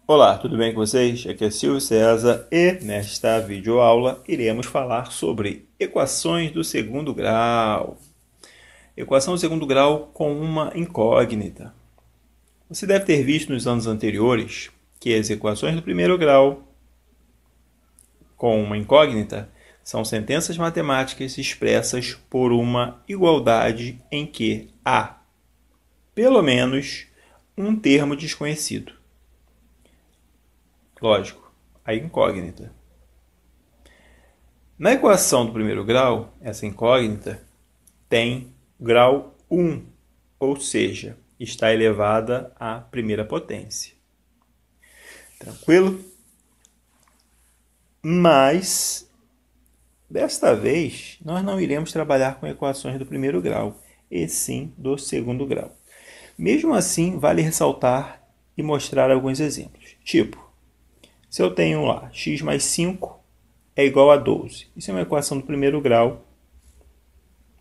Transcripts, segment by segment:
Olá, tudo bem com vocês? Aqui é Silvio César e nesta videoaula iremos falar sobre equações do segundo grau. Equação do segundo grau com uma incógnita. Você deve ter visto nos anos anteriores que as equações do primeiro grau com uma incógnita são sentenças matemáticas expressas por uma igualdade em que há, pelo menos, um termo desconhecido. Lógico, a incógnita. Na equação do primeiro grau, essa incógnita tem grau 1, ou seja, está elevada à primeira potência. Tranquilo? Mas, desta vez, nós não iremos trabalhar com equações do primeiro grau, e sim do segundo grau. Mesmo assim, vale ressaltar e mostrar alguns exemplos. Tipo, se eu tenho lá x mais 5 é igual a 12. Isso é uma equação do primeiro grau.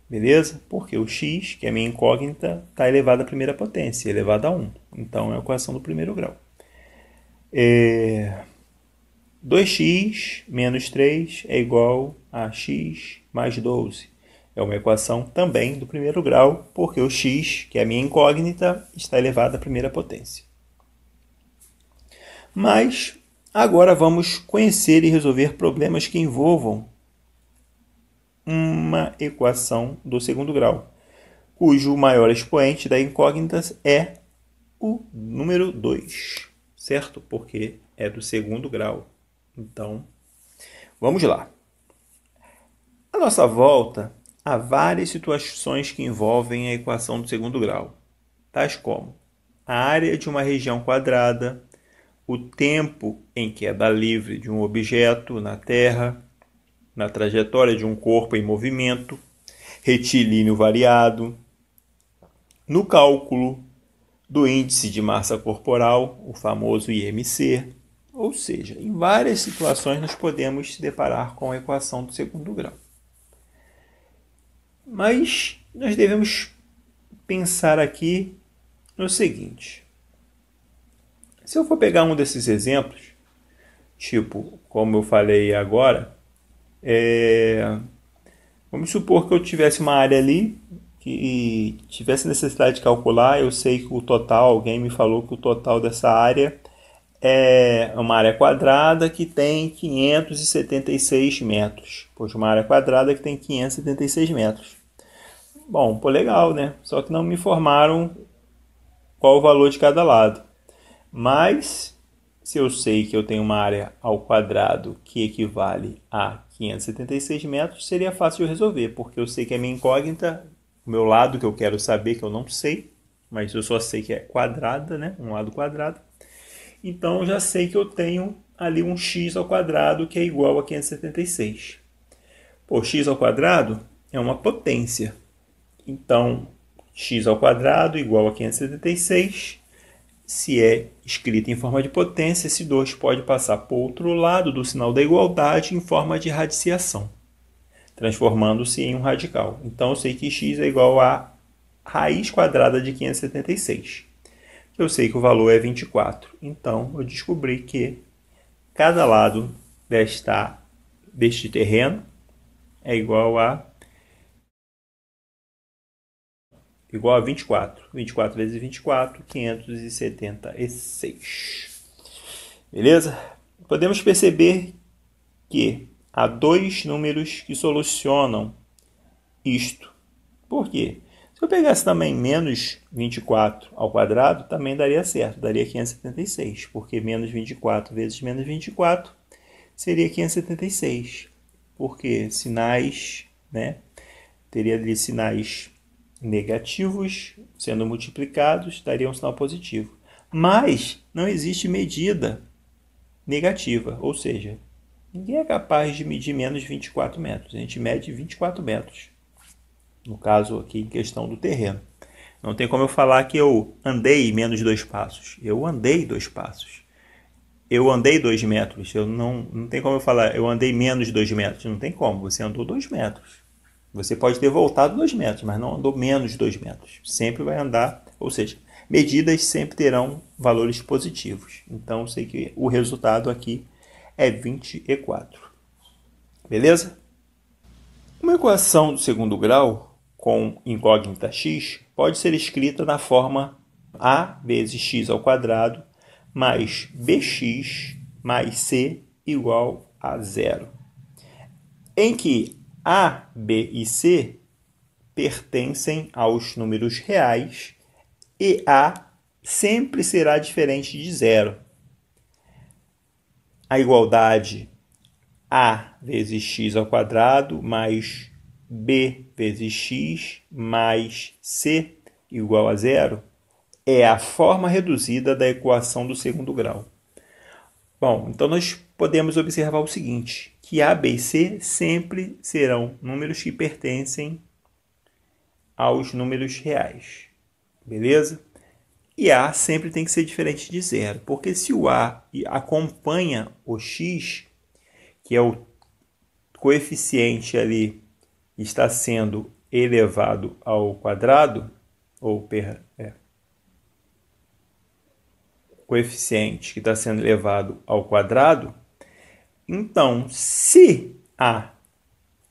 Beleza? Porque o x, que é a minha incógnita, está elevado à primeira potência, elevado a 1. Então, é uma equação do primeiro grau. 2x menos 3 é igual a x mais 12. É uma equação também do primeiro grau, porque o x, que é a minha incógnita, está elevado à primeira potência. Mas agora vamos conhecer e resolver problemas que envolvam uma equação do segundo grau, cujo maior expoente da incógnita é o número 2, certo? Porque é do segundo grau. Então, vamos lá. À nossa volta, há várias situações que envolvem a equação do segundo grau, tais como a área de uma região quadrada, o tempo em queda livre de um objeto na Terra, na trajetória de um corpo em movimento, retilíneo variado, no cálculo do índice de massa corporal, o famoso IMC, ou seja, em várias situações nós podemos se deparar com a equação do segundo grau. Mas nós devemos pensar aqui no seguinte: se eu for pegar um desses exemplos, tipo, como eu falei agora, vamos supor que eu tivesse uma área ali que tivesse necessidade de calcular. Eu sei que o total, alguém me falou que o total dessa área é uma área quadrada que tem 576 metros. Poxa, uma área quadrada que tem 576 metros. Bom, pô, legal, né? Só que não me informaram qual o valor de cada lado. Mas, se eu sei que eu tenho uma área ao quadrado que equivale a 576 metros, seria fácil de resolver, porque eu sei que a minha incógnita, o meu lado que eu quero saber, que eu não sei, mas eu só sei que é quadrada, né? Um lado quadrado. Então, eu já sei que eu tenho ali um x ao quadrado que é igual a 576. Pô, x ao quadrado é uma potência. Então, x ao quadrado igual a 576. Se é escrito em forma de potência, esse 2 pode passar para o outro lado do sinal da igualdade em forma de radiciação, transformando-se em um radical. Então, eu sei que x é igual a raiz quadrada de 576. Eu sei que o valor é 24. Então, eu descobri que cada lado deste terreno é igual a 24. 24 vezes 24, 576. Beleza? Podemos perceber que há dois números que solucionam isto. Por quê? Se eu pegasse também menos 24 ao quadrado, também daria certo, daria 576, porque menos 24 vezes menos 24 seria 576, porque sinais, né, teria ali sinais negativos sendo multiplicados, daria um sinal positivo. Mas não existe medida negativa, ou seja, ninguém é capaz de medir menos 24 metros. A gente mede 24 metros, no caso aqui em questão do terreno. Não tem como eu falar que eu andei menos 2 passos. Eu andei 2 passos. Eu andei 2 metros. Não tem como eu falar, eu andei menos 2 metros. Não tem como, você andou 2 metros. Você pode ter voltado 2 metros, mas não andou menos 2 metros. Sempre vai andar, ou seja, medidas sempre terão valores positivos. Então, eu sei que o resultado aqui é 24. Beleza? Uma equação do segundo grau com incógnita x pode ser escrita na forma a vezes x ao quadrado mais bx mais c igual a zero, em que a, b e c pertencem aos números reais e a sempre será diferente de zero. A igualdade a vezes x ao quadrado mais b vezes x mais c igual a zero é a forma reduzida da equação do segundo grau. Bom, então nós podemos observar o seguinte, que a, b e c sempre serão números que pertencem aos números reais, beleza? E a sempre tem que ser diferente de zero, porque se o a acompanha o x, que é o coeficiente ali está sendo elevado ao quadrado, ou coeficiente que está sendo elevado ao quadrado, então se a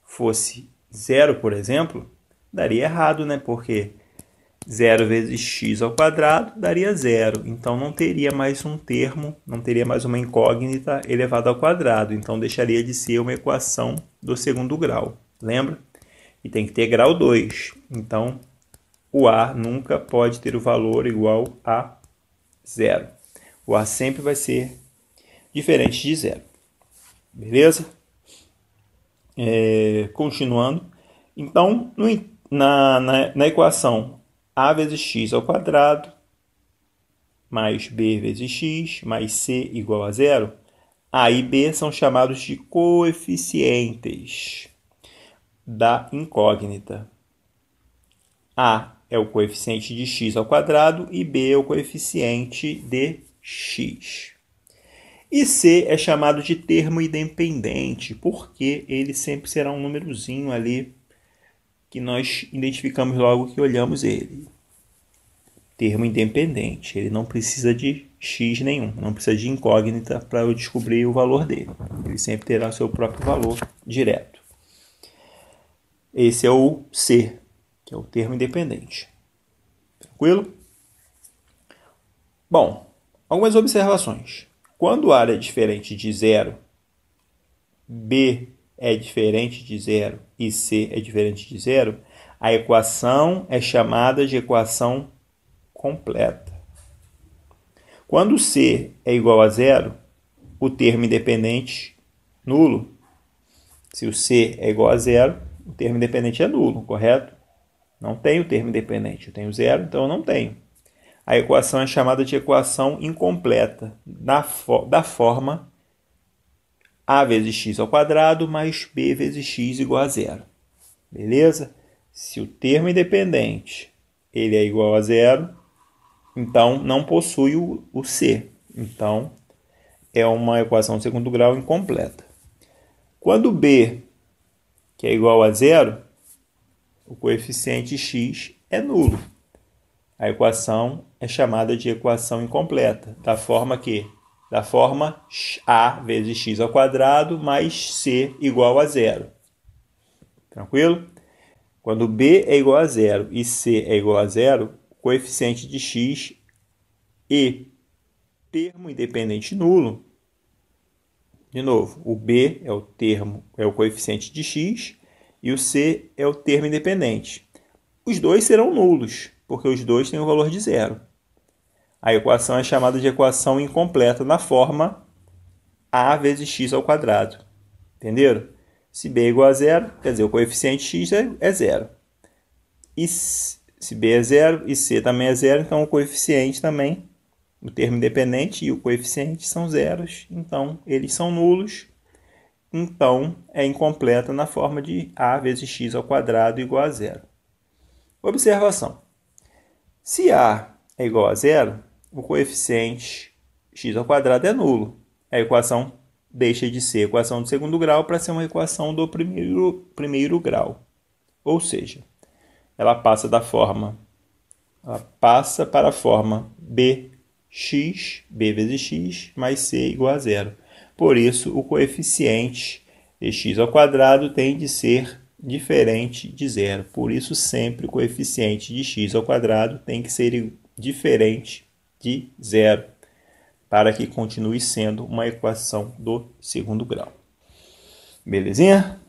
fosse zero, por exemplo, daria errado, né? Porque 0 vezes x ao quadrado daria zero. Então, não teria mais um termo, não teria mais uma incógnita elevada ao quadrado. Então, deixaria de ser uma equação do segundo grau. Lembra? E tem que ter grau 2. Então, o a nunca pode ter o valor igual a zero. O a sempre vai ser diferente de zero. Beleza? Continuando. Então, na equação a vezes x ao quadrado mais b vezes x mais c igual a zero, a e b são chamados de coeficientes da incógnita. A é o coeficiente de x ao quadrado e b é o coeficiente de x. E c é chamado de termo independente, porque ele sempre será um númerozinho ali que nós identificamos logo que olhamos ele. Termo independente, ele não precisa de x nenhum, não precisa de incógnita para eu descobrir o valor dele. Ele sempre terá o seu próprio valor direto. Esse é o C, que é o termo independente. Tranquilo? Bom, algumas observações. Quando A é diferente de zero, B é diferente de zero e C é diferente de zero, a equação é chamada de equação completa. Quando C é igual a zero, o termo independente nulo. Se o C é igual a zero, o termo independente é nulo, correto? Não tenho termo independente, eu tenho zero, então eu não tenho. A equação é chamada de equação incompleta, da forma a vezes x ao quadrado mais b vezes x igual a zero. Beleza? Se o termo independente ele é igual a zero, então não possui o C. Então, é uma equação de segundo grau incompleta. Quando b, que é igual a zero, o coeficiente x é nulo. A equação é chamada de equação incompleta, da forma a vezes x ao quadrado mais c igual a zero. Tranquilo? Quando b é igual a zero e c é igual a zero, o coeficiente de x e termo independente nulo. De novo, o b é o coeficiente de x e o c é o termo independente. Os dois serão nulos, porque os dois têm o valor de zero. A equação é chamada de equação incompleta na forma a vezes x ao quadrado. Entenderam? Se b é igual a zero, quer dizer, o coeficiente x é zero. E se b é zero e c também é zero, então o coeficiente também, o termo independente e o coeficiente são zeros, então eles são nulos. Então é incompleta na forma de a vezes x ao quadrado igual a zero. Observação. Se a é igual a zero, o coeficiente x ao quadrado é nulo. A equação deixa de ser equação do segundo grau para ser uma equação do primeiro grau. Ou seja, ela passa da forma ela passa para a forma bx, b vezes x, mais c igual a zero. Por isso, o coeficiente de x ao quadrado tem de ser diferente de zero. Por isso, sempre o coeficiente de x ao quadrado tem que ser diferente de zero, para que continue sendo uma equação do segundo grau. Belezinha?